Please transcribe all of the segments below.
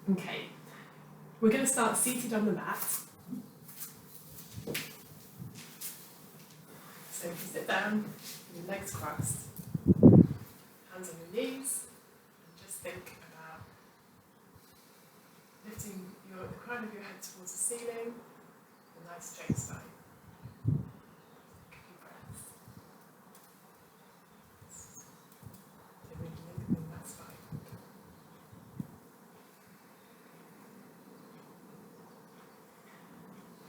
Okay, we're going to start seated on the mat. So if you sit down, your legs crossed, hands on your knees, and just think about lifting the crown of your head towards the ceiling, a nice straight spine. Take a few breaths. So really lengthening that spine.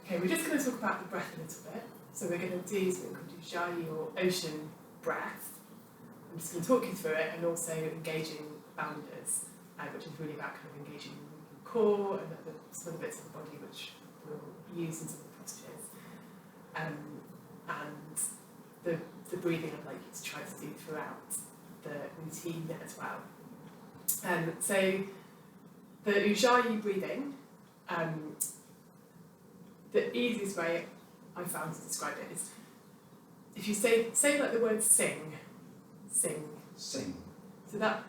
Okay, we're just going to talk about the breath a little bit. So we're going to do something called Ujjayi or ocean breath. I'm just going to talk you through it and also engaging bandhas, which is really about kind of engaging your core and some of the bits of the body which we'll use in some of the postures. And the breathing I'd like you to try to do throughout the routine as well. So the Ujjayi breathing, the easiest way I found to describe it is if you say like the word sing. Sing. So that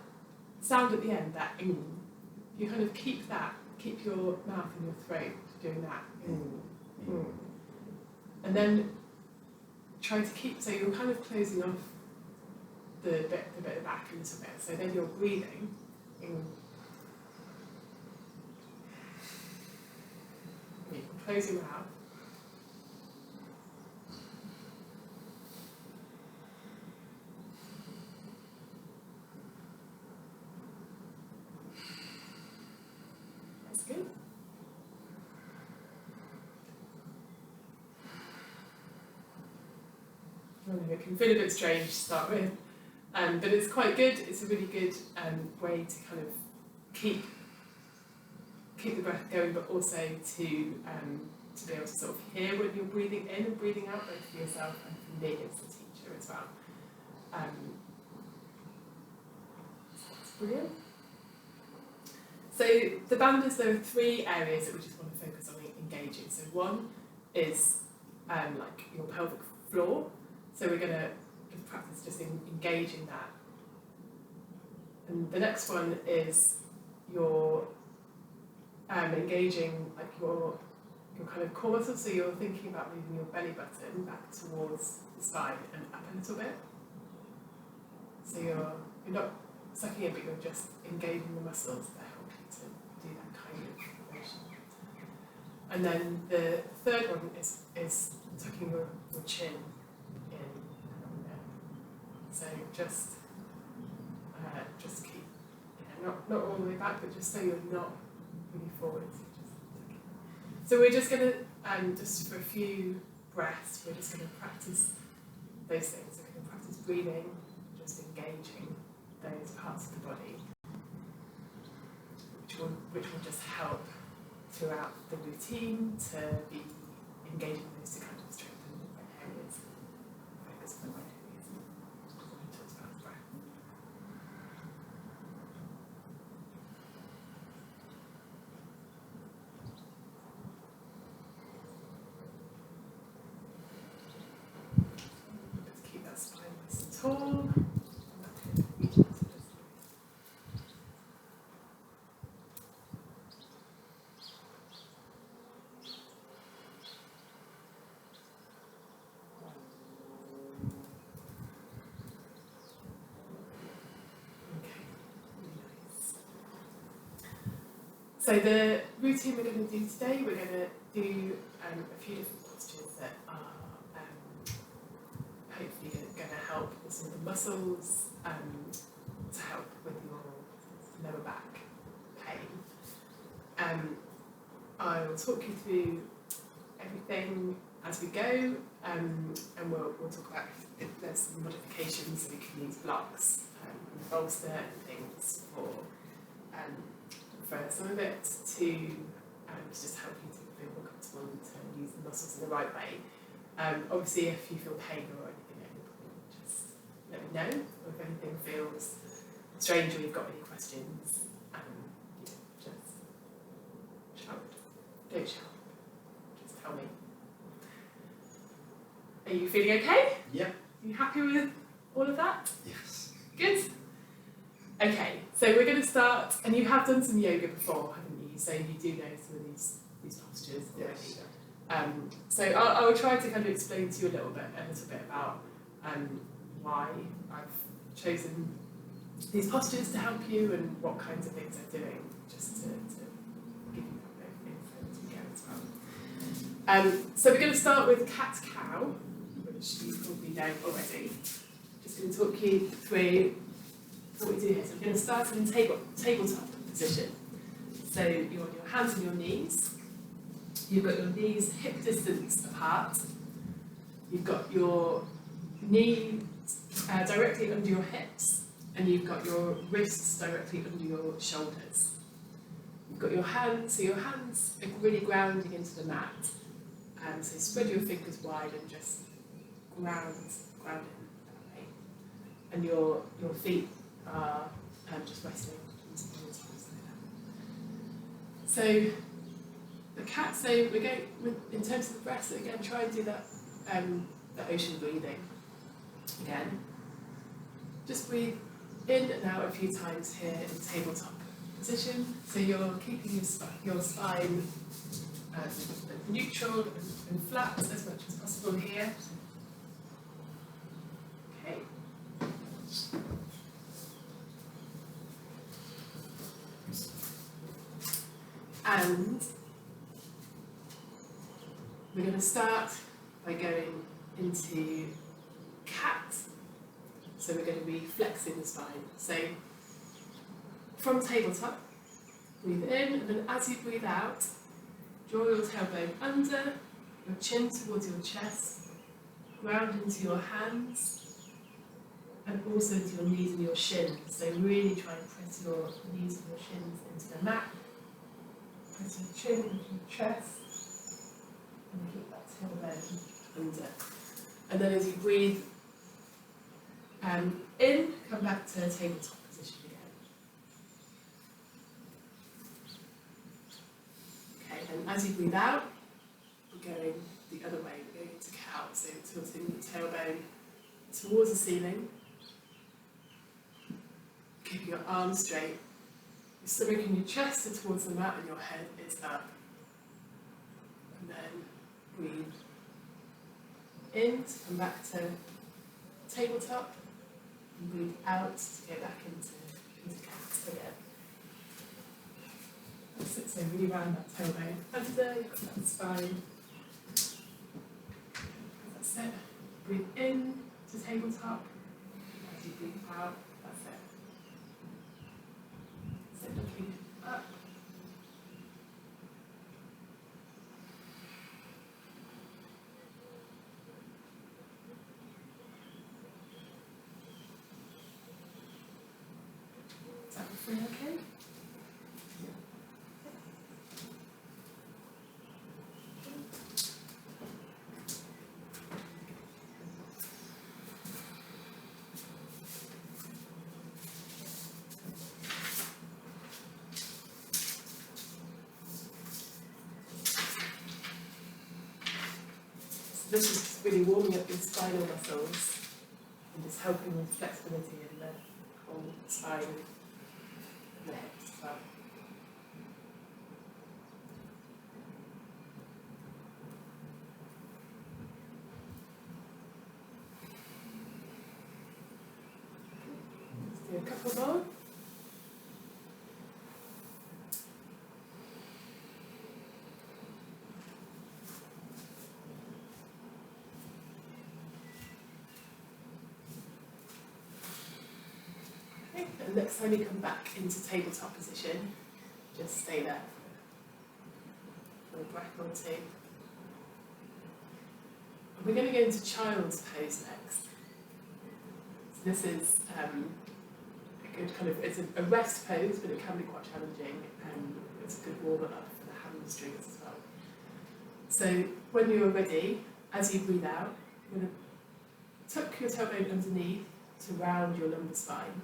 sound at the end, that ing, you kind of keep your mouth and your throat doing that. And then try to keep, so you're kind of closing off the bit at the back a little bit. So then you're breathing. You can close your mouth. That's good. It can feel a bit strange to start with, but it's quite good. It's a really good way to kind of keep the breath going, but also to be able to sort of hear when you're breathing in and breathing out, both for yourself and for me as the teacher as well. That's brilliant. So the bandhas, there are three areas that we just want to focus on engaging. So one is like your pelvic floor. So we're going to just practice just engaging that. And the next one is your engaging like your kind of core muscles. So you're thinking about moving your belly button back towards the spine and up a little bit. So you're not sucking in, but you're just engaging the muscles that help you to do that kind of motion. And then the third one is tucking your chin in and out. So just keep, not all the way back, but just so you're not really forward. So we're just going to, just for a few breaths, we're just going to practice those things. We're going to practice breathing, just engaging those parts of the body, which will just help throughout the routine to be engaging those to kind of strengthen the right areas, focus on the right areas. We talked about the breath. Let's keep that spine nice and tall. So the routine we're going to do today, we're going to do a few different postures that are hopefully going to help with some of the muscles to help with your lower back pain. I'll talk you through everything as we go, and we'll talk about if there's some modifications, so we can use blocks and bolster and things for some of it to just help you to feel more comfortable and to use the muscles in the right way. Obviously, if you feel pain or anything, just let me know. Or if anything feels strange or you've got any questions, just shout. Don't shout. Just tell me. Are you feeling okay? Yep. Are you happy with all of that? Yes. Good. Okay, so we're going to start, and you have done some yoga before, haven't you? say you do know some of these postures already. Yes. So I will try to kind of explain to you a little bit about why I've chosen these postures to help you and what kinds of things they're doing, just to give you that bit of info as we go as well. So we're going to start with cat-cow, which you probably know already. Just going to talk you through what we do here. So we're going to start in tabletop position. So you're on your hands and your knees. You've got your knees hip distance apart. You've got your knees directly under your hips, and you've got your wrists directly under your shoulders. You've got your hands, so your hands are really grounding into the mat. So spread your fingers wide and just ground in that way. And your feet are just resting into the toes like that. So the cat, so we're going, in terms of the breath, so again, try and do that, the ocean breathing. Again, just breathe in and out a few times here in tabletop position. So you're keeping your spine neutral and flat as much as possible here. Okay. And we're going to start by going into cat. So we're going to be flexing the spine. So from tabletop, breathe in, and then as you breathe out, draw your tailbone under, your chin towards your chest, ground into your hands, and also into your knees and your shins. So really try and press your knees and your shins into the mat. Press your chin into your chest, and keep that tailbone under. And then as you breathe in, come back to tabletop position again. Okay, and as you breathe out, we're going the other way, we're going into cow, so tilting the tailbone towards the ceiling, keeping your arms straight, your stomach and your chest are towards the mat and your head is up. And then breathe in to come back to tabletop, and breathe out to go back into cat again. That's it, so really round that tailbone under, you've got that spine. That's it. Breathe in to tabletop, as you breathe out, that's it. So looking up. Is that feel okay? So this is just really warming up your spinal muscles and just helping with flexibility in the whole spine and the hips as well. Let's do a couple more. And next time you come back into tabletop position, just stay there for a breath or two. And we're going to go into child's pose next. So this is a good kind of, it's a rest pose, but it can be quite challenging, and it's a good warm up for the hamstrings as well. So when you're ready, as you breathe out, you're going to tuck your tailbone underneath to round your lumbar spine.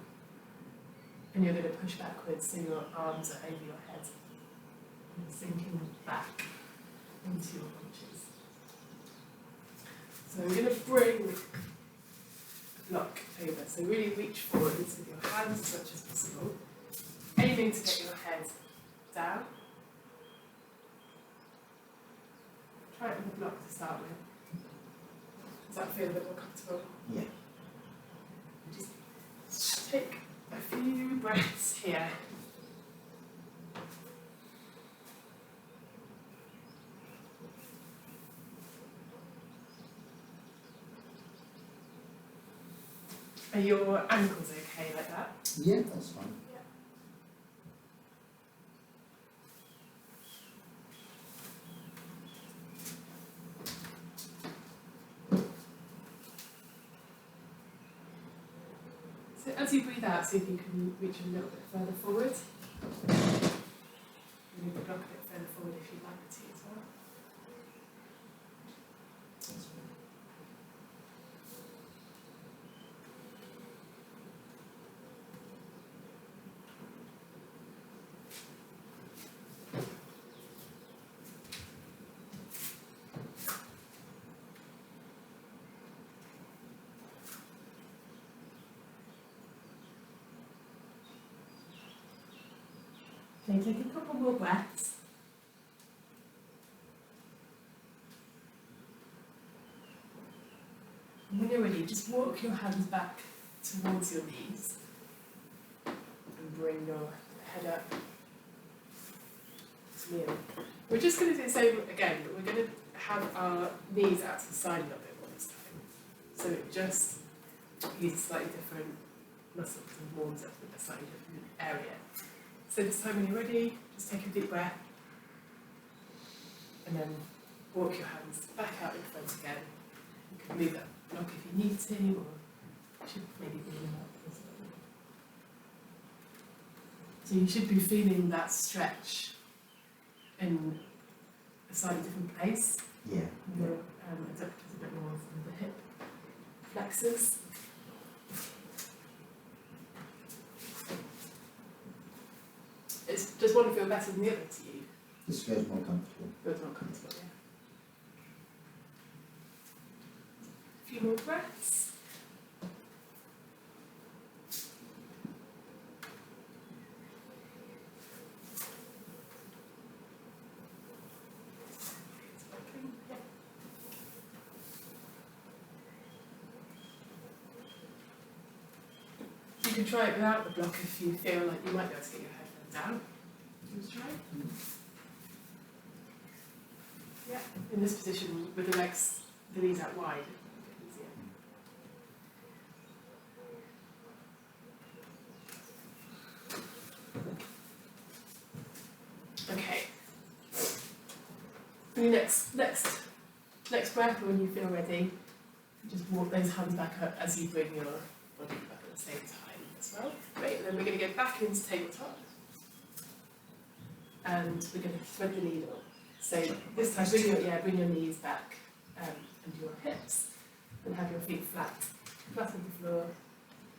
And you're going to push backwards so your arms are over your head and sinking back into your haunches. So we're going to bring a block over. So really reach forwards with your hands as much as possible, aiming to get your head down try it with a block to start with. Does that feel a bit more comfortable? Yeah. Just take a few breaths here. Are your ankles okay like that? Yeah, that's fine. So as you breathe out, see if you can reach a little bit further forward. Move the block a bit further forward if you'd like to as well. That's fine. Okay, take a couple more breaths. And when you're ready, just walk your hands back towards your knees and bring your head up to kneel. We're just going to do the same again, but we're going to have our knees out to the side a little bit more this time. So it just uses slightly different muscles and warms up with a slightly different area. So this time when you're ready, just take a deep breath and then walk your hands back out in front again. You can move that block if you need to, or you should maybe bring them up as well. So you should be feeling that stretch in a slightly different place. Yeah. The adductors a bit more from the hip flexors. Does one feel better than the other to you? This feels more comfortable. Feels more comfortable, yeah. A few more breaths. It's working, yeah. You can try it without the block if you feel like you might be able to get your head down. Let's try. Yeah, in this position with the legs, the knees out wide, it's a bit easier. Okay. Your next breath, when you feel ready, just walk those hands back up as you bring your body back at the same time as well. Great, and then we're going to go back into tabletop. And we're going to thread the needle. So this time, bring your knees back and your hips, and have your feet flat on the floor.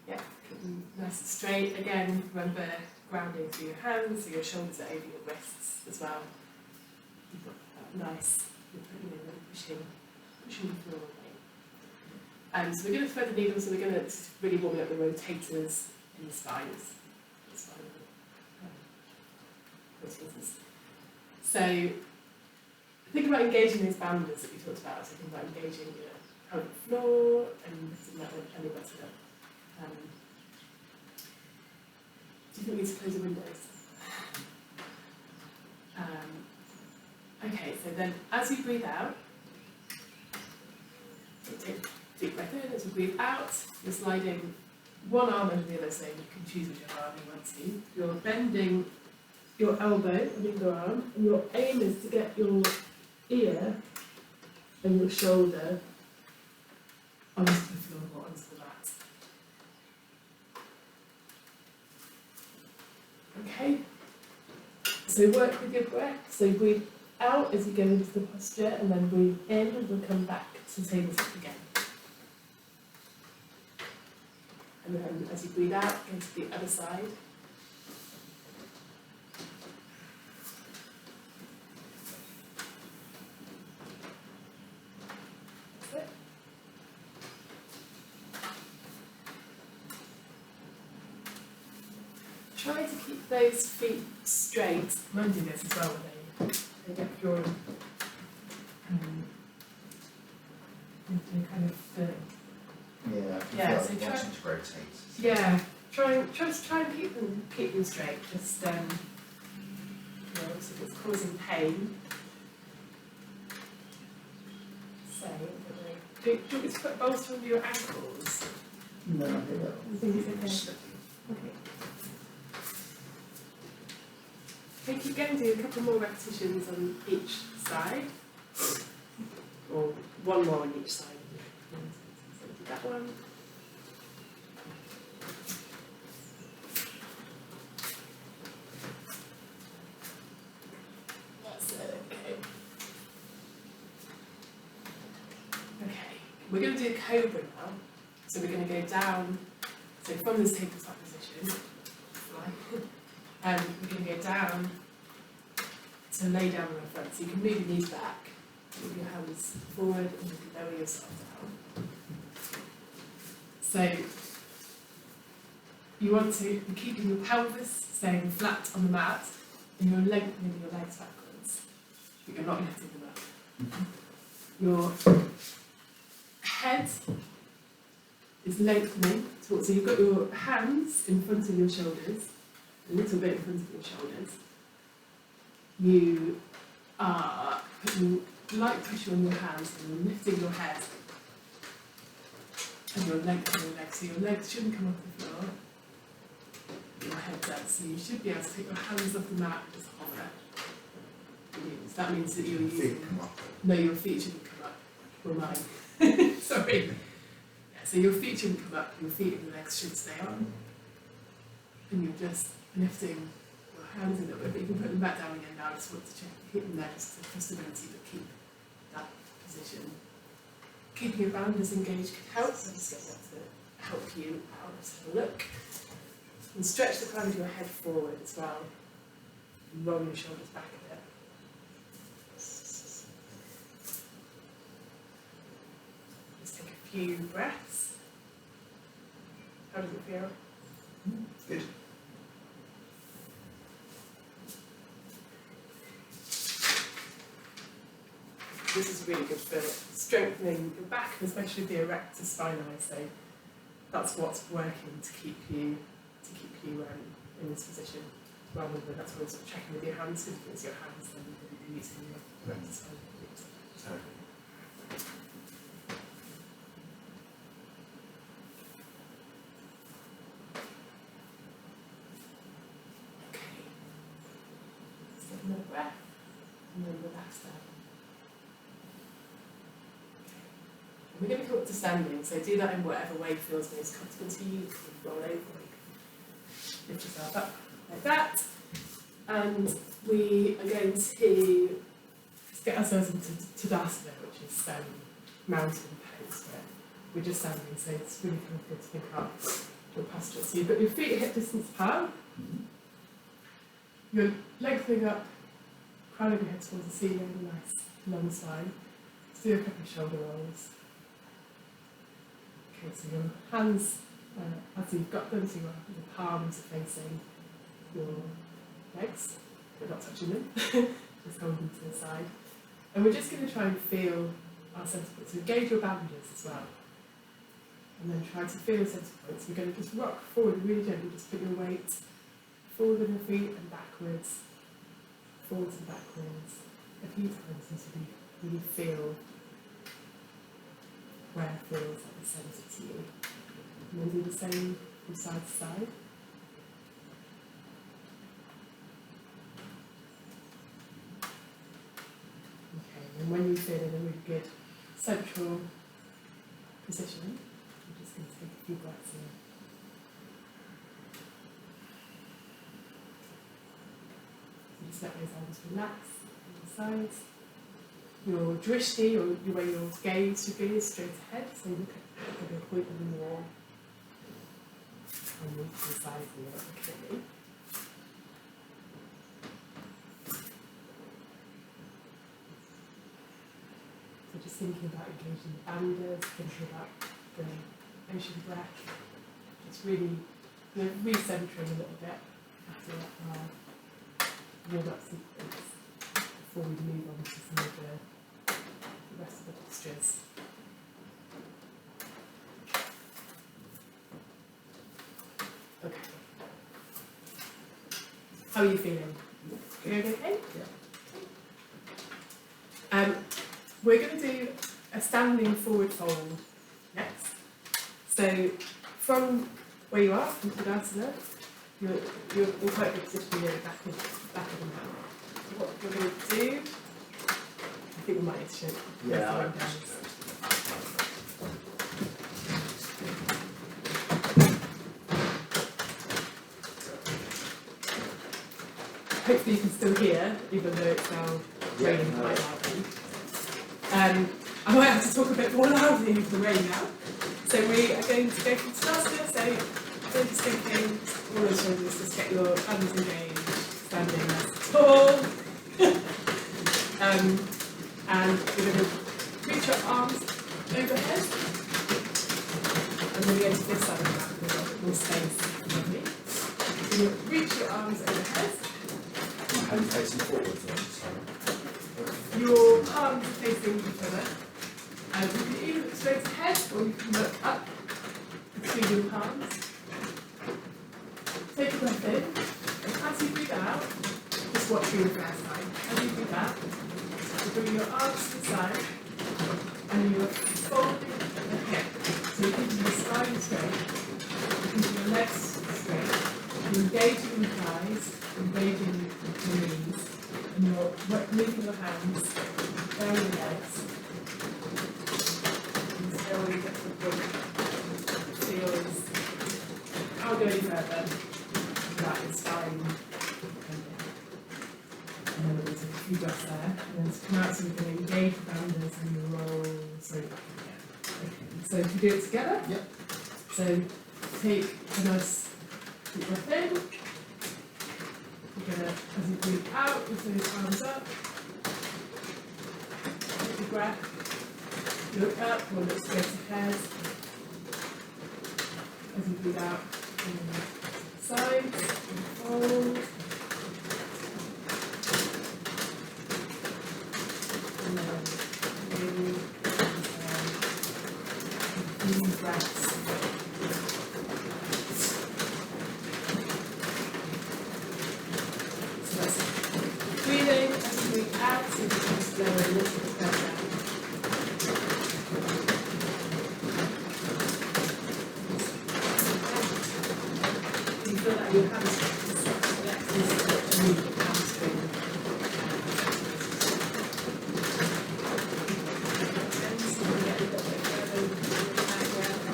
Yeah, keep them nice and straight. Again, remember grounding through your hands, so your shoulders are over your wrists as well. You've got that nice, really pushing the floor away. So we're going to thread the needle. So we're going to really warm up the rotators in the spines. So think about engaging those banders that we talked about. So think about engaging your pelvic floor and lifting that belly button up. Do you think we need to close the windows? Okay, so then as you breathe out, so take a deep breath in. As you breathe out, you're sliding one arm under the other, so you can choose whichever arm you want to. You're bending your elbow and your arm, and your aim is to get your ear and your shoulder onto the floor or onto the mat. Okay? So work with your breath. So breathe out as you go into the posture, and then breathe in, and we'll come back to tabletop again. And then as you breathe out, go to the other side. Try to keep those feet straight. Mind doing this as well, they get drawn and kind of feeling. Yeah, I Yeah, feel so like try- wanting to rotate. Yeah, try and keep them straight. Just you know, if it's causing pain, say do you want me to put a bolster under your ankles? No, I think that I think it's okay. slipping. Okay. Okay, keep going, do a couple more repetitions on each side. Or one more on each side. So do that one. That's it, okay. Okay, we're going to do cobra now. So we're going to go down, so from this tabletop position, we're going to go down to lay down on your front. So you can move your knees back, move your hands forward, and you can lower yourself down. So you want to be keeping your pelvis staying flat on the mat, and you're lengthening your legs backwards, but you're not lifting them up. Your head is lengthening towards, so you've got your hands in front of your shoulders, a little bit in front of your shoulders. You are putting light pressure on your hands and you're lifting your head and you're lengthening your legs, so your legs shouldn't come off the floor, your head does, so you should be able to take your hands off the mat and just hover. So that means that you're using... Feet come up. No, your feet shouldn't come up, or mine. Sorry. So your feet shouldn't come up, your feet and your legs should stay on. And you're just lifting your hands a little bit, but you can put them back down again now. I just want to check, keep them there just for stability, but keep that position. Keeping your band engaged can help, so just get that to help you out. Let's have a look. And stretch the crown of your head forward as well. And roll your shoulders back a bit. Just take a few breaths. How does it feel? Good. This is really good for strengthening your back, especially the erector spinae. So that's what's working to keep you in this position. Rather than that's what sort of checking with your hands, because if it's your hands, then you're using your erector spinae. Okay. Let's take another breath and then relax down. We're going to come up to standing, so do that in whatever way feels most comfortable to you. You can roll over, you can lift yourself up like that. And we are going to get ourselves into Tadasana, which is mountain pose, where we're just standing, so it's really kind of good to think about your posture. So you've got your feet at hip distance apart, you're lengthening up, crown of your head towards the ceiling, nice long spine. Let's do a couple of shoulder rolls. Okay, so your hands, as you've got them, so your palms are facing your legs, but not touching them, just hold them to the side. And we're just going to try and feel our centre points, so engage your bandages as well. And then try to feel the centre points. We're going to just rock forward really gently, just put your weight forward on your feet and backwards, forwards and backwards, a few times until you really feel where it feels like the centre to you. And then do the same from side to side. Okay, and when you feel in a really good central position, you're just going to take a few breaths in. So just let those arms relax on the sides. Your drishti, or where your gaze should be, is straight ahead, so you look at the point on the wall and look to the side of the other clearly. So just thinking about engaging the bandhas, thinking about the ocean breath, just really recentering a little bit after our warm-up sequence before we move on to some of the rest of the postures. How are you feeling? You okay? We're going to do a standing forward fold next. So from where you are, from Tadasana, you're in quite a good position, you're back of the mat. What we're going to do, I think we might need to show Yeah. Hopefully you can still hear, even though it's now raining quite loudly. I might have to talk a bit more loudly with the rain now. So we are going to go from Tadasana, so I'm just thinking, all those shoulders, just get your hands engaged, standing nice and tall. And we're going to reach your arms overhead. I'm going to go to this side of the mat, we've got a bit more space for me. You're going to reach your arms overhead. Hands facing forwards then, Your palms are facing each other. And you can either look straight ahead or you can look up between your palms. Take a breath in, and as you breathe out, just watch your breath side. As you breathe out, you bring your arms to the side and you're folding the hip. So you're keeping your spine straight, you're keeping your legs straight, you're engaging the thighs, engaging the knees, and you're moving your hands down your legs. And slowly get the book feels. I won't go any further. That is fine. And then we'll take a few breaths there. And then to come out, so we're going to engage the banders and you roll slowly back again. Okay. So if you do it together. Yep. So take a nice deep breath in. You're going to, as you breathe out, lift those arms up. Take a breath. Look up or look straight ahead. As you breathe out, sides, and fold. And then maybe a few breaths. So that's breathing as you breathe out, so you can slow a little bit down. Feel that your hamstring is move your hamstring. And so you get a little bit further with your background.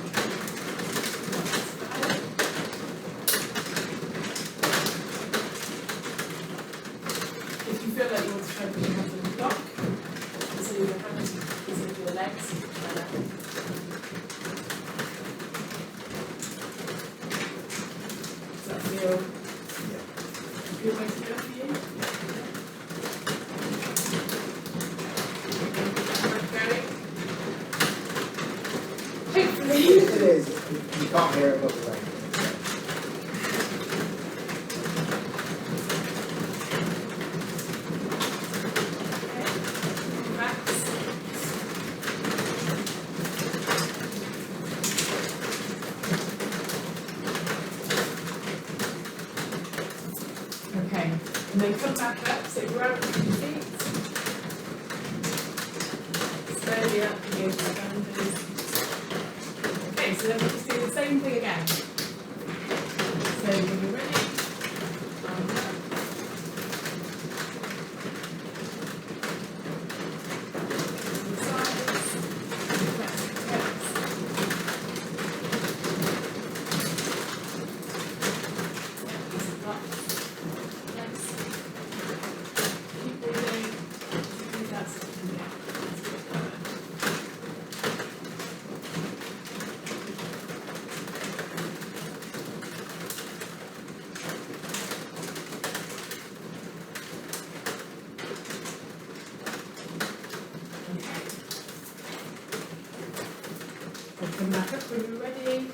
If you feel like you want to try to put your hands on the block, so your hands is in your legs. Does that feel? Feel like it's good for you? Hopefully. It is. You can't hear it, but the rain. Okay, and then come back up, so ground with your feet. Slowly up against the banders. Okay, so then we'll just do the same thing again. So when you're ready, arms up. To the sides, flex the hips. Up. Yes. Keep breathing. That's it. Yeah. That's good. Okay. So come back up when you're ready.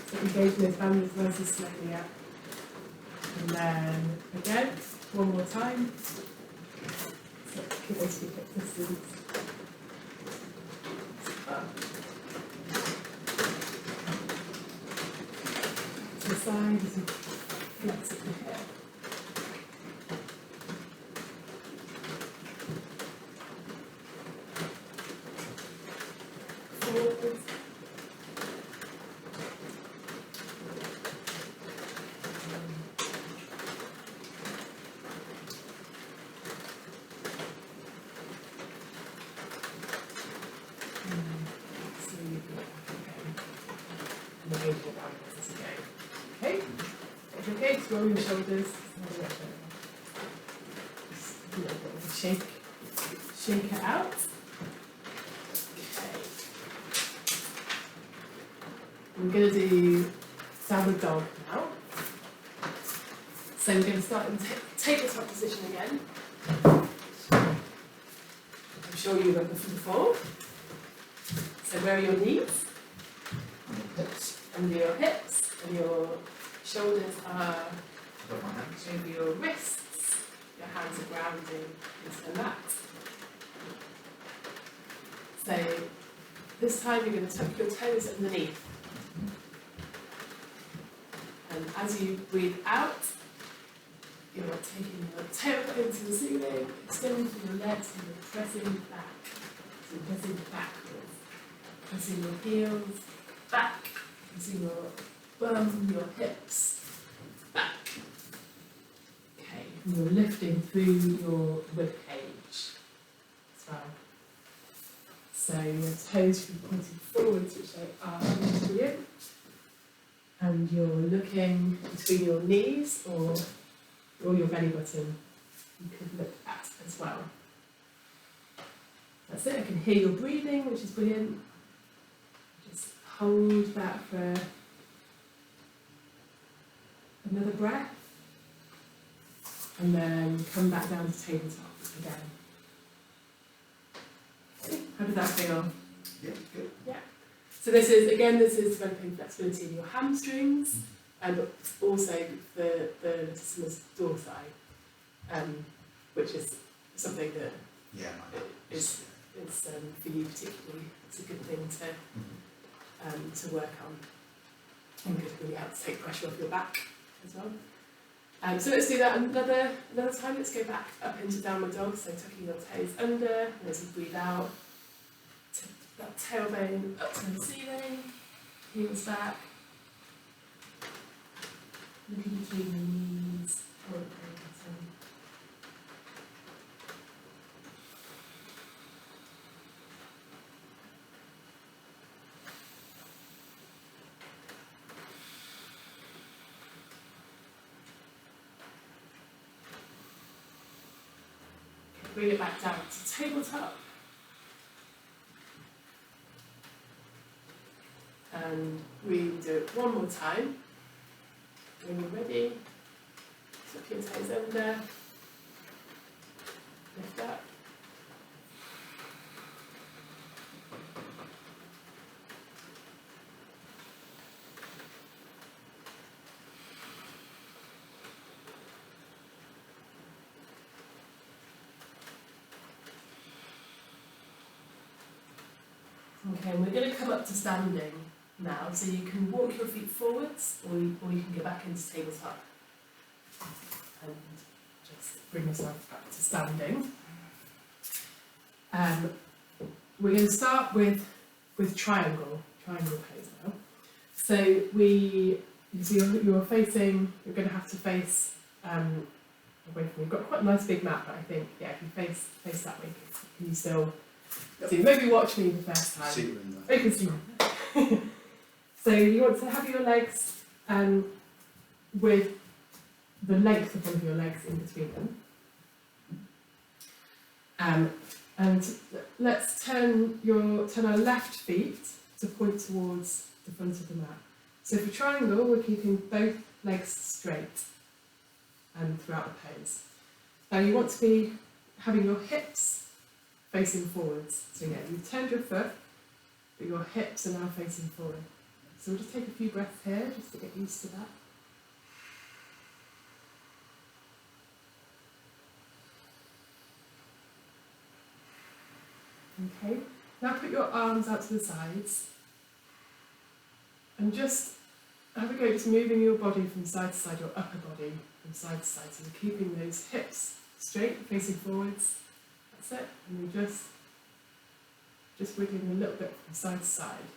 So engaging those bandits nice and slowly up. And then again, one more time. So keep those feet at distance. Up. To the side as you flex at the hip. Forwards. So you can and then go down as you go. Okay? If you're okay, roll your shoulders. Just a little bit of a shake it out. Okay. We're going to do downward dog now. So we're going to start in tabletop position again. I'm sure you remember from before. So where are your knees? Hips. Under your hips, and your shoulders are Above my hands. over your wrists. Your hands are grounding into the mat. So this time you're going to tuck your toes underneath. And as you breathe out, you're taking your tail into the ceiling, extending your legs, and you're pressing back. So you're pressing backwards. Pressing your heels back. Pressing your bum, your hips back. Okay, and you're lifting through your rib cage as well. So your toes should be pointing forwards, which they are, which is brilliant. And you're looking between your knees or your belly button. You could look at as well. That's it. I can hear your breathing, which is brilliant. Just hold that for another breath. And then come back down to tabletop again. Okay. How did that feel? Yeah, good. Yeah. So this is developing flexibility in your hamstrings, but also the latissimus dorsi, which is something that Yeah, is for you particularly. It's a good thing to work on, and good really help to take pressure off your back as well. So let's do that another time. Let's go back up into downward dog. So tucking your toes under, and as you breathe out, tip that tailbone up to the ceiling, heels back, looking between the knees, or the bottom. Bring it back down to tabletop. And we do it one more time. When you're ready, tuck your toes under, lift up. Okay, and we're going to come up to standing now, so you can walk your feet forwards, or you can go back into tabletop and just bring yourself back to standing. We're going to start with triangle pose now. So you're facing. You're going to have to face away from you. You've got quite a nice big map, but I think if you face that way, can you still? So maybe watch me the first time. See you in You can see me. So you want to have your legs with the length of one of your legs in between them. And let's turn our left feet to point towards the front of the mat. So for triangle, we're keeping both legs straight throughout the pose. Now you want to be having your hips facing forwards. So yeah, you've turned your foot, but your hips are now facing forward. So we'll just take a few breaths here, just to get used to that. Okay, now put your arms out to the sides, and just have a go just moving your body from side to side, your upper body from side to side. So you're keeping those hips straight, facing forwards. That's it. And you're just wiggling a little bit from side to side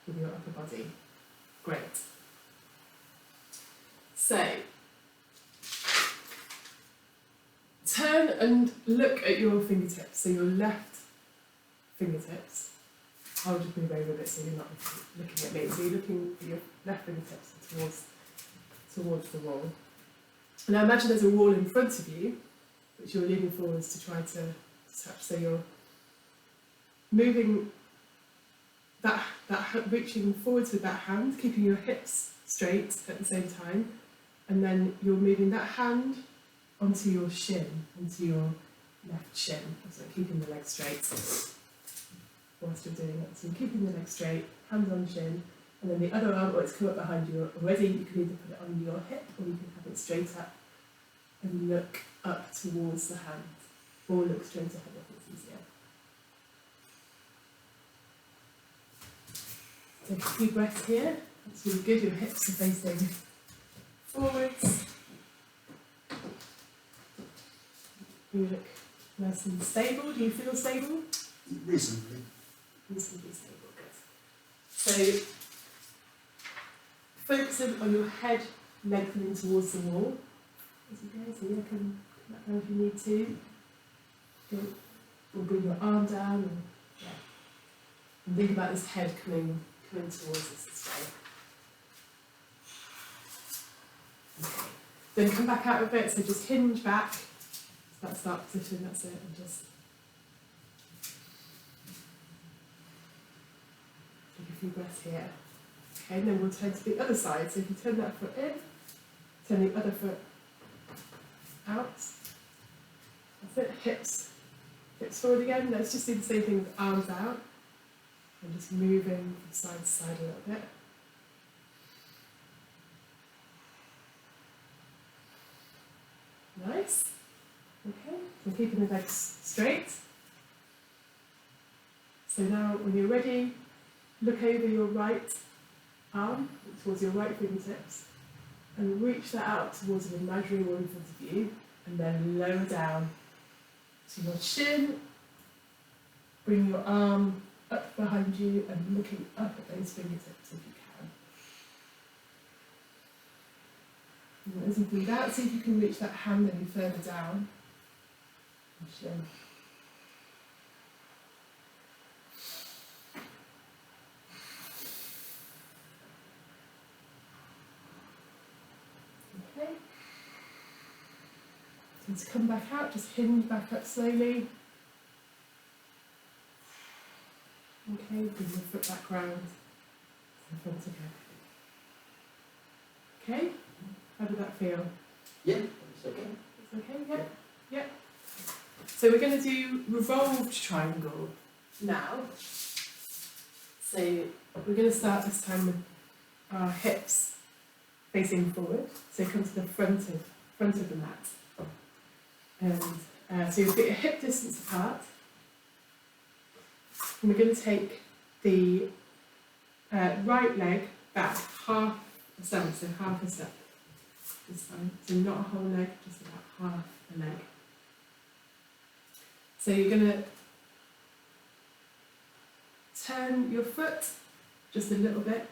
with your upper body. Great. So, turn and look at your fingertips. So your left fingertips. I'll just move over a bit so you're not looking at me. So you're looking at your left fingertips towards the wall. And I imagine there's a wall in front of you, which you're leaning forwards to try to touch. So you're moving reaching forwards with that hand, keeping your hips straight at the same time, and then you're moving that hand onto your shin, onto your left shin, so keeping the leg straight whilst you're doing it. So you're keeping the leg straight, hands on shin, and then the other arm, or it's come up behind you already, you can either put it on your hip or you can have it straight up and look up towards the hand, or look straight ahead if it's easier. Take a few breaths here. That's really good. Your hips are facing forwards. You look nice and stable. Do you feel stable? Reasonably. Reasonably stable, good. So, focusing on your head lengthening towards the wall as you go. So you can come back down if you need to. Or bring your arm down. And think about this head coming towards us this way. Okay. Then come back out of it, so just hinge back. So that's that position, that's it, and just take a few breaths here. Okay, and then we'll turn to the other side. So if you turn that foot in, turn the other foot out. That's it, hips forward again. Let's just do the same thing with arms out. And just moving from side to side a little bit. Nice. Okay, so keeping the legs straight. So now when you're ready, look over your right arm, towards your right fingertips, and reach that out towards an imaginary wall in front of you, and then lower down to your shin. Bring your arm up behind you and looking up at those fingertips if you can. And as you breathe out, see if you can reach that hand any further down. And shin. Okay. So to come back out, just hinge back up slowly. Okay, bring your foot back round in front again. Okay, how did that feel? Yeah, it's okay. It's okay, yeah? Yeah. So we're going to do revolved triangle now. So we're going to start this time with our hips facing forward. So come to the front of the mat. And so you'll get your hip distance apart. And we're going to take the right leg back half a step, so half a step this time. So not a whole leg, just about half a leg. So you're going to turn your foot just a little bit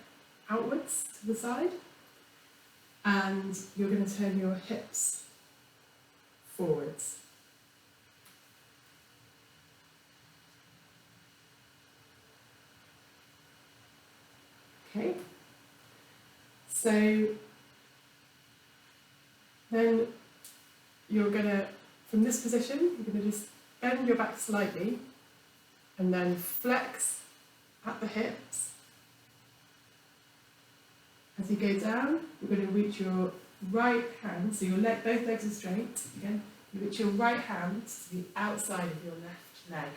outwards to the side, and you're going to turn your hips forwards. Okay, so then you're going to, from this position, you're going to just bend your back slightly and then flex at the hips. As you go down, you're going to reach your right hand, so your leg, both legs are straight, again, you reach your right hand to the outside of your left leg.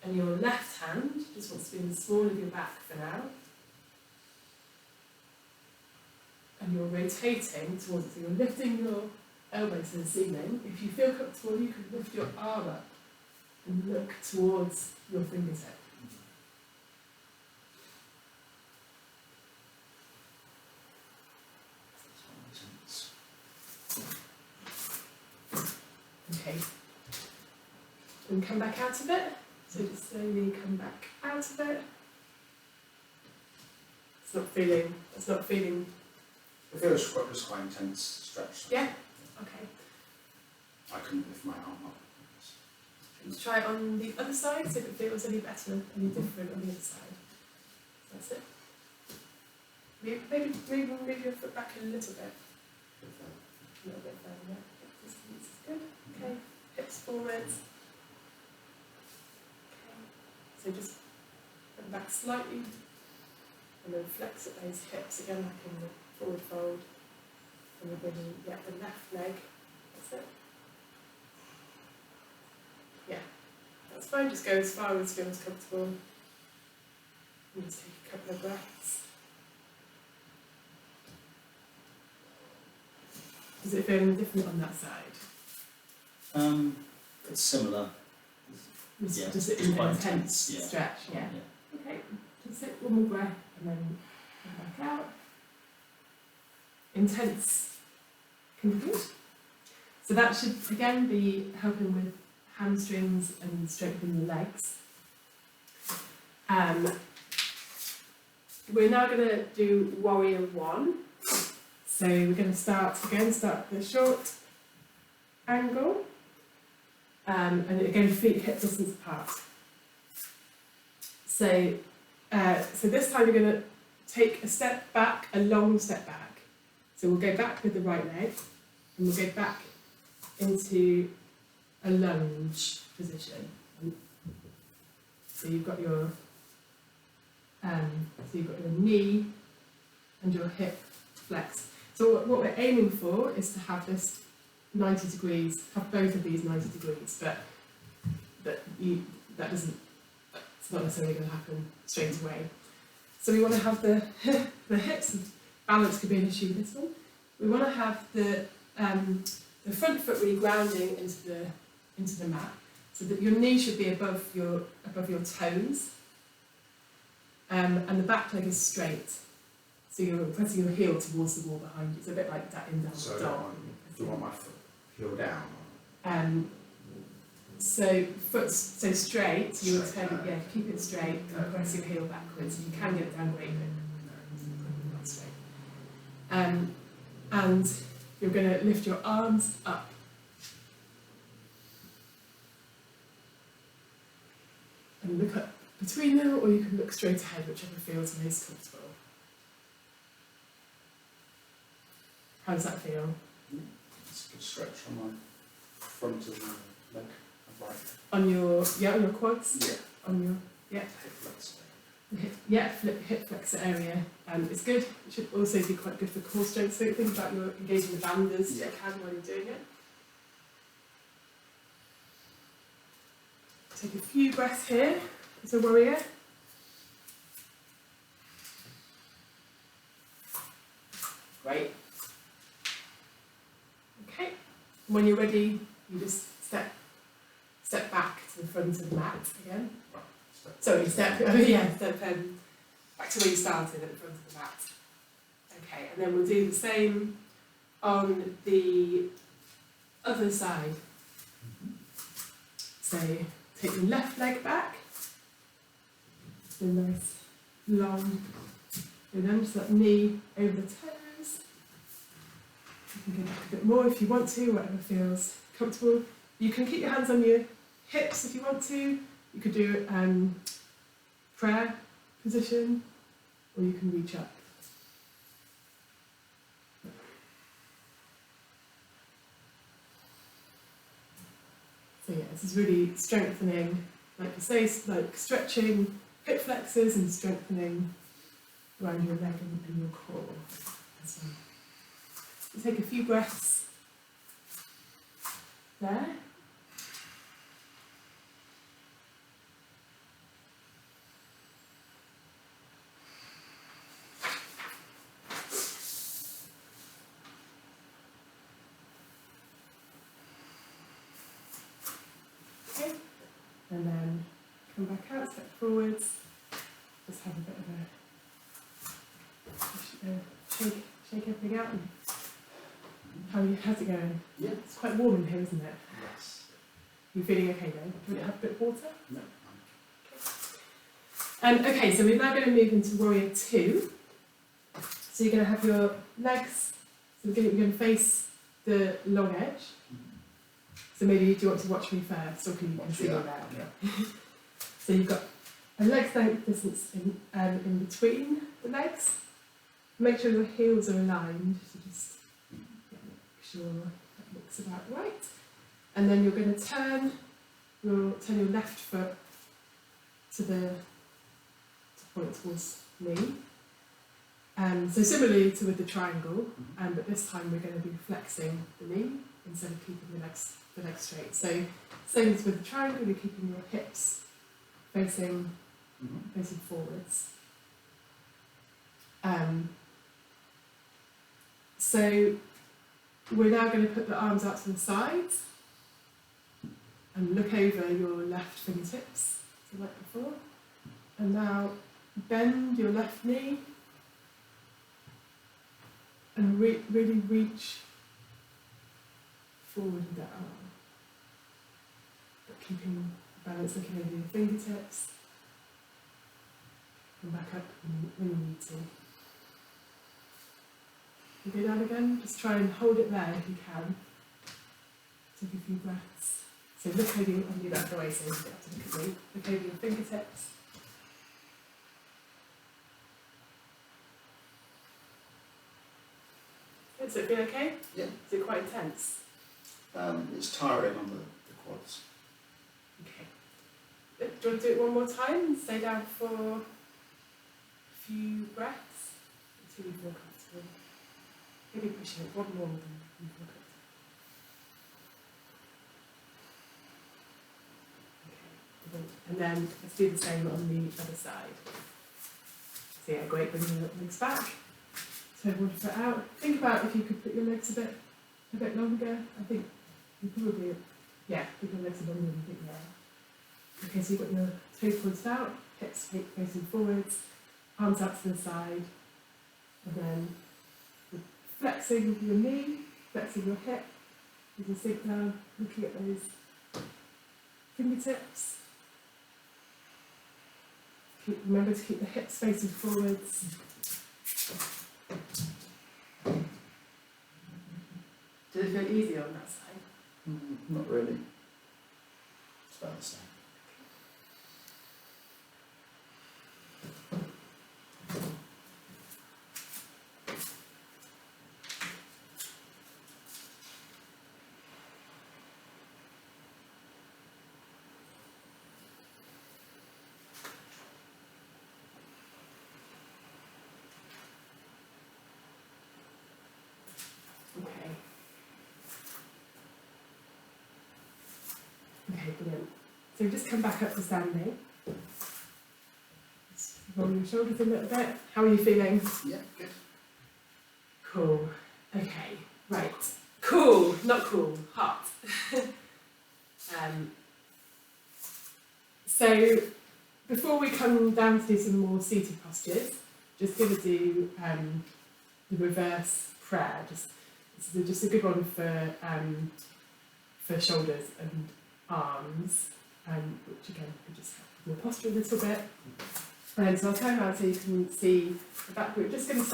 And your left hand just wants to be in the small of your back for now. And you're rotating towards it. So you're lifting your elbow to the ceiling. If you feel comfortable, you can lift your arm up and look towards your fingertip. and come back out of it. So just slowly come back out of it. It's not feeling. It feels quite, just quite intense stretch. Yeah. Okay. I couldn't lift my arm up. Let's try it on the other side, see if it feels any better, any different on the other side. That's it. Maybe move your foot back a little bit. A little bit further, yeah. Distance is good. Okay. Hips forwards. Okay. So just come back slightly and then flex at those hips again, like in the forward fold. And we're bringing, yeah, the left leg. That's it. Yeah, that's fine. Just go as far as feels comfortable. And just take a couple of breaths. Does it feel any different on that side? It's similar. Yeah, Just it's an quite intense intense, yeah. stretch, yeah. Okay, just sit one more breath and then come back out. Intense can be good. So that should again be helping with hamstrings and strengthening the legs. We're now going to do Warrior 1. So we're going to start the short angle. And again, feet hip distance apart. So this time you're going to take a step back, a long step back. So we'll go back with the right leg, and we'll go back into a lunge position. So you've got your knee and your hip flexed. So what we're aiming for is to have this 90 degrees, have both of these 90 degrees, but that's not necessarily going to happen straight away. So we want to have the hips, balance could be an issue with this one. We want to have the front foot really grounding into the mat, so that your knee should be above your toes, and the back leg is straight. So you're pressing your heel towards the wall behind you. It's a bit like that in down So dog. do you want my foot heel down? So straight, you would Straight, turn, keep it straight and press your heel backwards. You can get it down great, but probably not straight. And you're going to lift your arms up. And look up between them, or you can look straight ahead, whichever feels most comfortable. How does that feel? It's a good stretch on my front of the leg, right. On your quads? Yeah. On your Hip flex. hip flexor area. It's good. It should also be quite good for core strength. So think about your engaging the banders if you can while you're doing it. Take a few breaths here as a warrior. Great. Okay. When you're ready, you just step back to the front of the mat again. Step back to where you started at the front of the mat. Okay, and then we'll do the same on the other side. So take your left leg back. So nice, long, and then just that knee over the toes. You can go back a bit more if you want to, whatever feels comfortable. You can keep your hands on your hips if you want to. You could do prayer position, or you can reach up. So yeah, this is really strengthening, like you say, like stretching hip flexors and strengthening around your leg and your core as well. So take a few breaths there. And then come back out, step forwards, just have a bit of a shake everything out. And how's it going? Yeah. It's quite warm in here, isn't it? Yes. You're feeling okay though? Do you want to have a bit of water? No. Okay, so we're now going to move into Warrior 2. So you're going to have your legs, so you're going to face the long edge. So maybe do you want to watch me first, or can you Watch see me me, now? yeah. So you've got a leg's length distance in between the legs. Make sure your heels are aligned, so just make sure that looks about right. And then you're going to turn your left foot to point towards me. So similarly to with the triangle, but this time we're going to be flexing the knee instead of keeping the legs straight. So same as with the triangle, you're keeping your hips facing forwards. So we're now going to put the arms out to the sides and look over your left fingertips, so like before. And now bend your left knee and really reach forward with that arm. But keeping balance, looking over your fingertips. And back up when you need to. You go down again, just try and hold it there if you can. Take a few breaths. So look over, I'll do that the way so you don't have to look at me. Look over your fingertips. Does it feel okay? Yeah. Is it quite intense? It's tiring on the quads. Okay. Do you want to do it one more time and stay down for a few breaths until you feel comfortable? Maybe pushing it one more than you feel comfortable. Okay. And then let's do the same on the other side. So yeah, great, bringing your legs back. Turn one foot out. Think about if you could put your legs a bit longer. I think you probably, yeah, put your legs longer than you think they are. Okay, so you've got your toes pointed out, hips facing forwards, arms out to the side, and then flexing your knee, flexing your hip, as you sink down, looking at those fingertips. Remember to keep the hips facing forwards. Did it feel easier on that side? Not really. It's about the same. Okay, brilliant. So just come back up to standing. Just roll your shoulders a little bit. How are you feeling? Yeah, good. Cool. Okay, right. Cool, not cool, hot. So before we come down to do some more seated postures, just going to do the reverse prayer. This is just a good one for shoulders and arms, which again could just help with your posture a little bit. So I'll turn around so you can see the back. We're just going to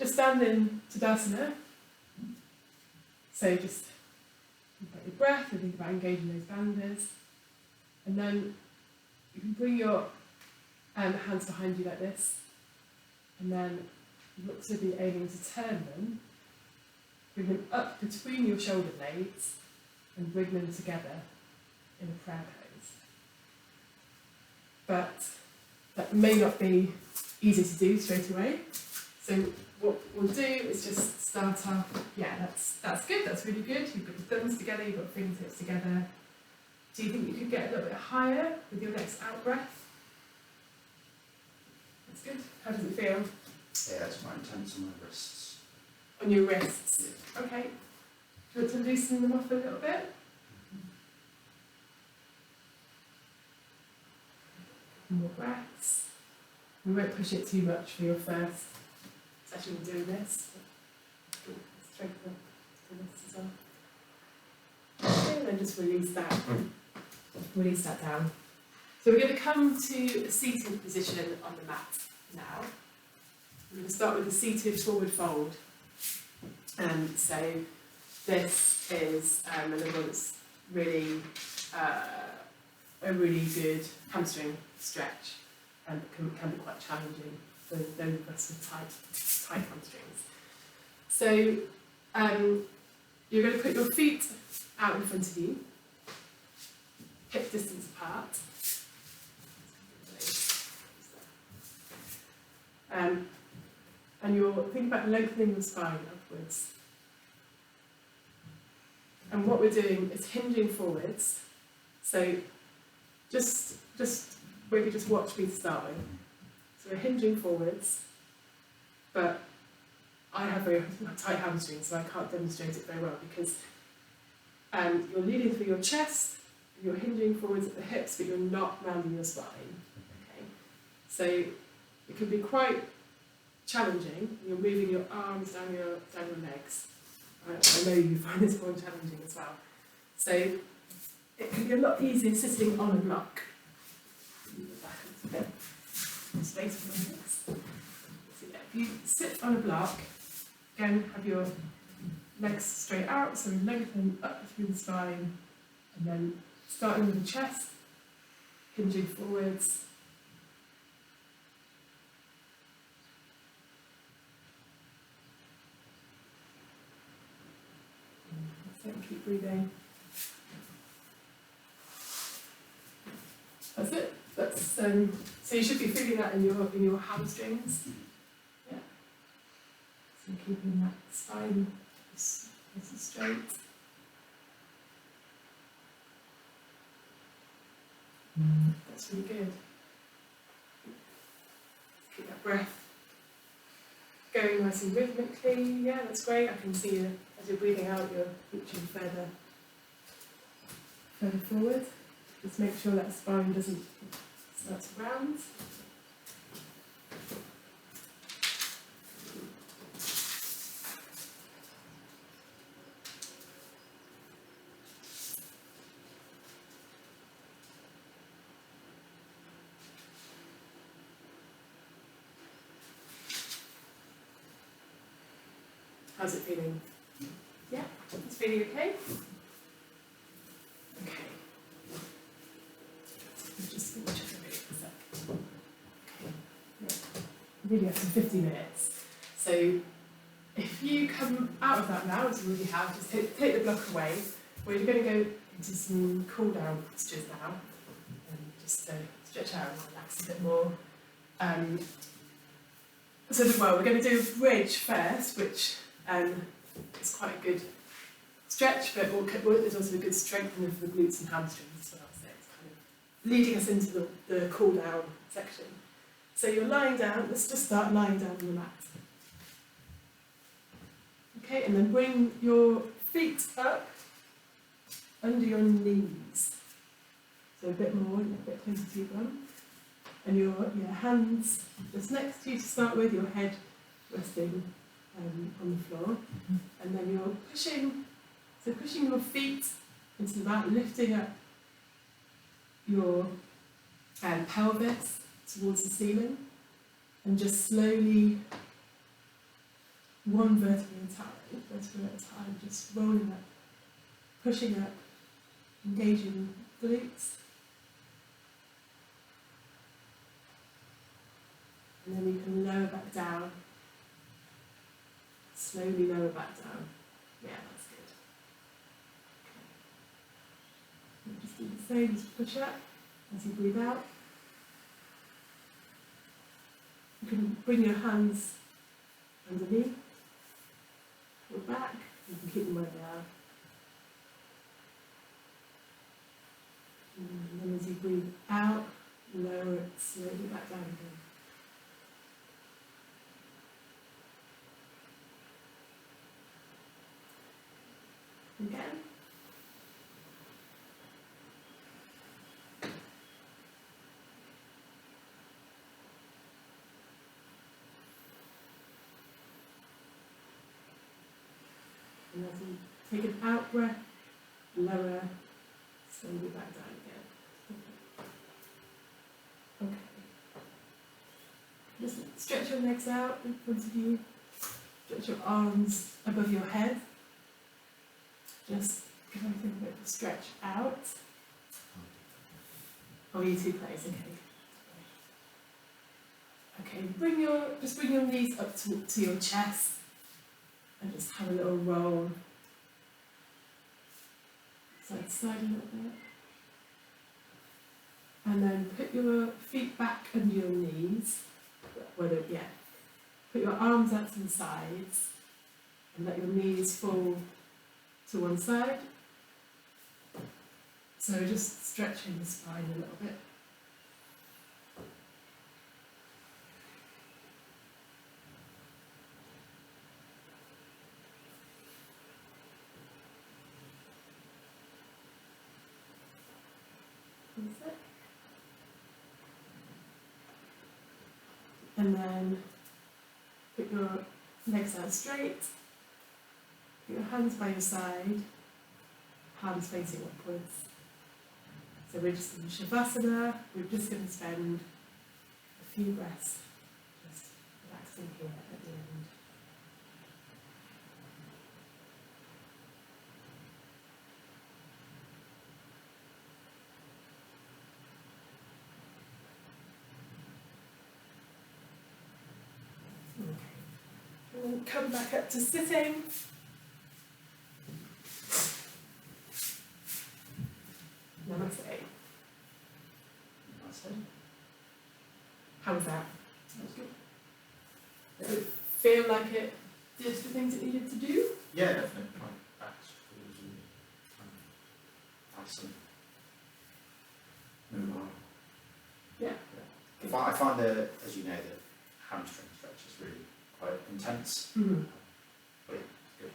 stand in Tadasana. So just think about your breath and think about engaging those bandhas. And then you can bring your hands behind you like this. And then look to be aiming to turn them. Bring them up between your shoulder blades and bring them together in a prayer pose. But that may not be easy to do straight away. So what we'll do is just start off, yeah, that's good, that's really good. You've got your thumbs together, you've got fingertips together. Do you think you could get a little bit higher with your next out breath? That's good. How does it feel? Yeah, it's quite intense on my wrists. On your wrists? Yeah. Okay. Do you want to loosen them off a little bit? More breaths. We won't push it too much for your first session of doing this. Strength for this as well. Okay, then just release that down. So we're going to come to a seated position on the mat now. We're going to start with a seated forward fold. So this is another one that's really a really good hamstring stretch and can be quite challenging for those of us with tight hamstrings. So you're going to put your feet out in front of you, hip distance apart. And you're thinking about lengthening your spine upwards. And what we're doing is hinging forwards. So just maybe just watch me to start with. So we're hinging forwards, but I have very tight hamstrings, so I can't demonstrate it very well because you're leading through your chest, you're hinging forwards at the hips, but you're not rounding your spine. Okay? So it can be quite challenging. You're moving your arms down your legs. I know you find this more challenging as well. So it can be a lot easier sitting on a block. Back a bit. Straight from my legs. So yeah, if you sit on a block, again have your legs straight out, so lengthen up through the spine, and then starting with the chest, hinging forwards. Keep breathing. That's it. That's so you should be feeling that in your hamstrings. Yeah. So keeping that spine nice and straight. That's really good. Keep that breath going nice and rhythmically. Yeah, that's great. I can see you as you're breathing out, you're reaching further forward. Just make sure that spine doesn't start to round. How's it feeling? Yeah, it's feeling okay? Okay. Just check a minute for a sec. Okay. Yeah. Really have some 50 minutes. So if you come out of that now, as you already have, just take the block away. We're going to go into some cool down postures now. And just stretch out and relax a bit more. We're going to do a bridge first, which it's quite a good stretch, but there's also a good strengthening for the glutes and hamstrings as well. So it's kind of leading us into the cool down section. So you're lying down. Let's just start lying down on the mat. Okay, and then bring your feet up under your knees. So a bit more, a bit closer to your bum. And your hands just next to you to start with, your head resting on the floor, and then you're pushing your feet into the mat, lifting up your pelvis towards the ceiling, and just slowly, one vertebra at a time, just rolling up, pushing up, engaging glutes, and then you can lower back down. Slowly lower back down. Yeah, that's good. Okay. Just do the same, just push up as you breathe out. You can bring your hands underneath your back. You can keep them where they are. And then as you breathe out, lower it slowly back down again. Again. And as you take an out breath, lower Slowly back down again. Okay. Just stretch your legs out in front of you. Stretch your arms above your head. Just give everything a bit of a stretch out. Oh, you two plays, okay. Okay, bring your knees up to your chest and just have a little roll. Side to side a little bit. And then put your feet back under your knees. Put your arms out to the sides and let your knees fall to one side. So just stretching the spine a little bit. That's it. And then put your legs out straight, put your hands by your side, palms facing upwards. So we're just in Shavasana, we're just going to spend a few breaths just relaxing here at the end. Okay. And then come back up to sitting. Namaste. Namaste. How was that? That was good. Did it feel like it did the things it needed to do? Yeah, definitely. My back's really nice and move on. Yeah. I find the, as you know, the hamstring stretch is really quite intense. Mm-hmm. But yeah, good.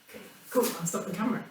Okay, cool. I'll stop the camera.